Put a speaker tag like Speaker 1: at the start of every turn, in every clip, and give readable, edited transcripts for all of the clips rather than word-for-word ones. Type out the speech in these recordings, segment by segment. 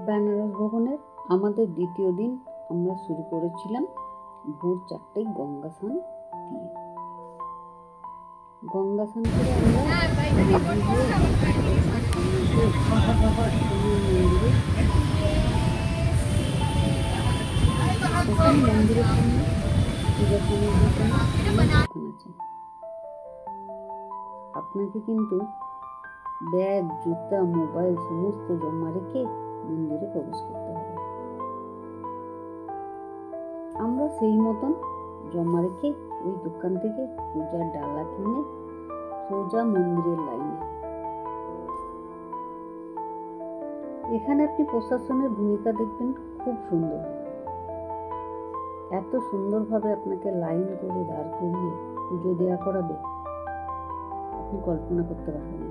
Speaker 1: বেনারস ভ্রমণের আমাদের দ্বিতীয় দিন আমরা শুরু করেছিলাম ভোর 4টায় গঙ্গা স্নান দিয়ে। গঙ্গা স্নান করে আমরা মন্দিরের সামনে পূজা সামগ্রীর দোকান আছে। আপনাকে কিন্তু ব্যাগ, জুতা, মোবাইল সমস্ত জমা রেখে মন্দিরে প্রবেশ করতে হবে। আমরা সেই মতন জমা রেখে ওই দোকান থেকে পূজার ডালা কিনে সোজা মন্দিরের লাইনে। এখানে আপনি প্রশাসনের ভূমিকা দেখবেন খুব সুন্দর। এত সুন্দরভাবে আপনাকে লাইন করে দাঁড় করিয়ে পুজো দেওয়া করাবে, আপনি কল্পনা করতে পারবেন না।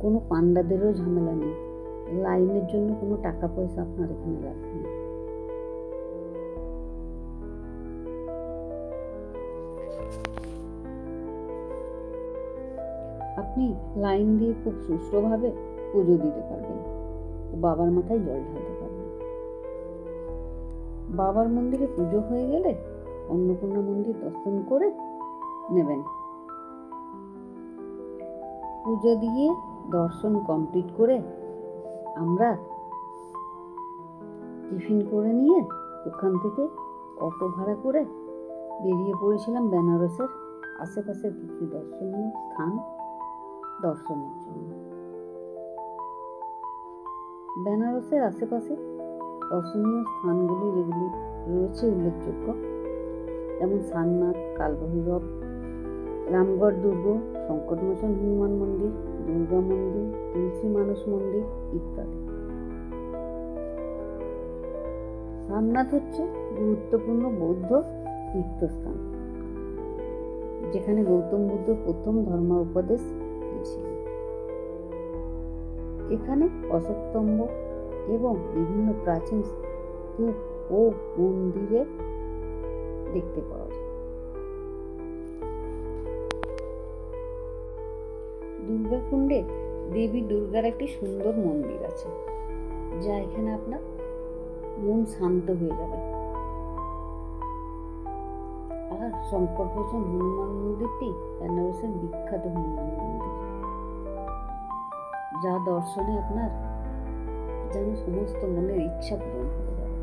Speaker 1: কোনো পান্ডাদেরও ঝামেলা নেই, লাইনের জন্য কোনো টাকা পয়সা আপনার এখানে লাগবে না। আপনি লাইন দিয়ে খুব সুষ্ঠুভাবে পুজো দিতে পারবেন ও বাবার মাথায় জল ঢালতে পারবেন। বাবার মন্দিরে পুজো হয়ে গেলে অন্নপূর্ণা মন্দির দর্শন করে নেবেন। পুজো দিয়ে দর্শন কমপ্লিট করে আমরা টিফিন করে নিয়ে ওখান থেকে অটো ভাড়া করে বেরিয়ে পড়েছিলাম বেনারসের আশেপাশের কিছু দর্শনীয় স্থান দর্শনের জন্য। বেনারসের আশেপাশে দর্শনীয় স্থানগুলি যেগুলি রয়েছে উল্লেখযোগ্য, যেমন সারনাথ, কালভৈরব, রামগড় দুর্গ, সংকটমোচন হনুমান মন্দির, দুর্গা মন্দির, তুলসী মানস মন্দির ইত্যাদি। সারনাথ হচ্ছে গুরুত্বপূর্ণ বৌদ্ধ তীর্থস্থান, যেখানে গৌতম বুদ্ধ প্রথম ধর্মোপদেশ দিয়েছিলেন। এখানে অশোক স্তম্ভ এবং বিভিন্ন প্রাচীন স্তূপ ও মন্দিরে দেখতে পাওয়া যায়। দুর্গাকুণ্ডে দেবী দুর্গার একটি সুন্দর মন্দির আছে, যা এখানে আপনার মন শান্ত হয়ে যাবে। আর সংকটমোচন হনুমান মন্দিরটি বেনারসের বিখ্যাত হনুমান মন্দির, যা দর্শনে আপনার যেন সমস্ত মনের ইচ্ছা পূরণ হয়ে যাবে।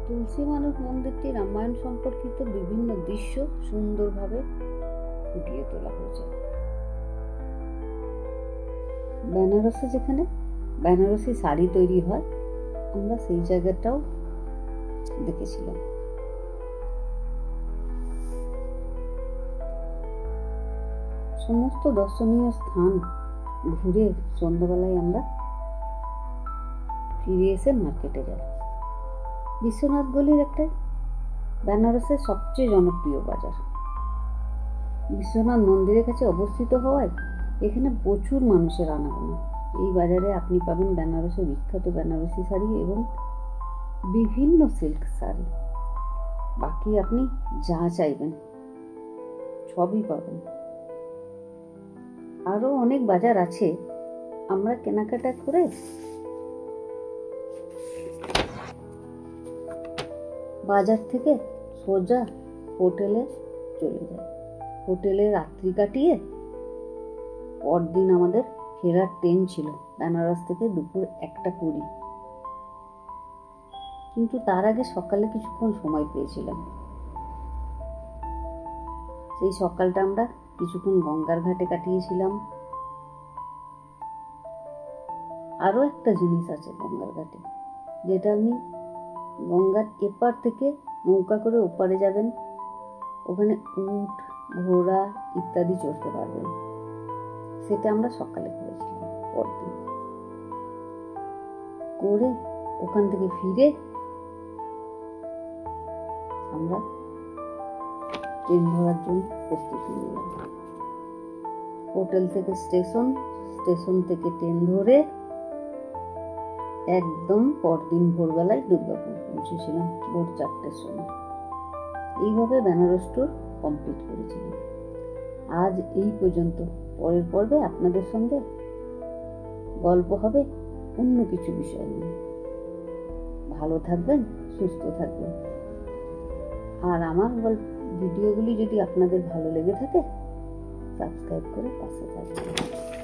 Speaker 1: তুলসী মানস মন্দিরটি রামায়ণ সম্পর্কিত বিভিন্ন দৃশ্য সুন্দরভাবে ফুটিয়ে তোলা হয়েছে। বেনারসে যেখানে বেনারসি শাড়ি তৈরি হয়, আমরা সেই জায়গাটাও দেখেছিলাম। সমস্ত দর্শনীয় স্থান ঘুরে সন্ধ্যাবেলায় আমরা ফিরে এসে মার্কেটে যাই। বিশ্বনাথ গলির একটা বেনারসের সবচেয়ে জনপ্রিয় বাজার। বিশ্বনাথ মন্দিরের কাছে অবস্থিত হওয়ায় এখানে প্রচুর মানুষের আনাগোনা। এই বাজারে আপনি পাবেন বেনারসের বিখ্যাত বেনারসি শাড়ি এবং বিভিন্ন সিল্ক শাড়ি। বাকি আপনি যা চাইবেন সবই পাবেন। আরো অনেক বাজার আছে, আমরা কেনাকাটা করে বাজার থেকে সোজা হোটেলে চলে যাই। হোটেলে রাত্রি কাটিয়ে পরদিন আমাদের ফেরার ট্রেন ছিল বেনারস থেকে দুপুর 1:20। কিন্তু তার আগে সকালে কিছুক্ষণ সময় পেয়েছিলাম। সেই সকালটা আমরা কিছুক্ষণ গঙ্গার ঘাটে কাটিয়েছিলাম। আরো একটা জিনিস আছে গঙ্গার ঘাটে, যেটা আপনি গঙ্গার এপার থেকে নৌকা করে ওপারে যাবেন, ওখানে উট, ঘোড়া ইত্যাদি চড়তে পারবেন। সেটা আমরা সকালে করেছিলাম। পরদিন করে ওখান থেকে ফিরে আমরা ট্রেন ধরার জন্য প্রস্তুতি নিলাম। হোটেল থেকে স্টেশন থেকে ট্রেন ধরে একদম পরদিন ভোরবেলায় দুর্গাপুর পৌঁছেছিলাম ভোর 4টের সময়। এইভাবে বেনারস ট্যুর কমপ্লিট করেছিলাম। আজ এই পর্যন্ত। পরের পর্বে আপনাদের সঙ্গে গল্প হবে অন্য কিছু বিষয় নিয়ে। ভালো থাকবেন, সুস্থ থাকবেন। আর আমার ভিডিওগুলি যদি আপনাদের ভালো লেগে থাকে সাবস্ক্রাইব করে পাশে থাকবেন।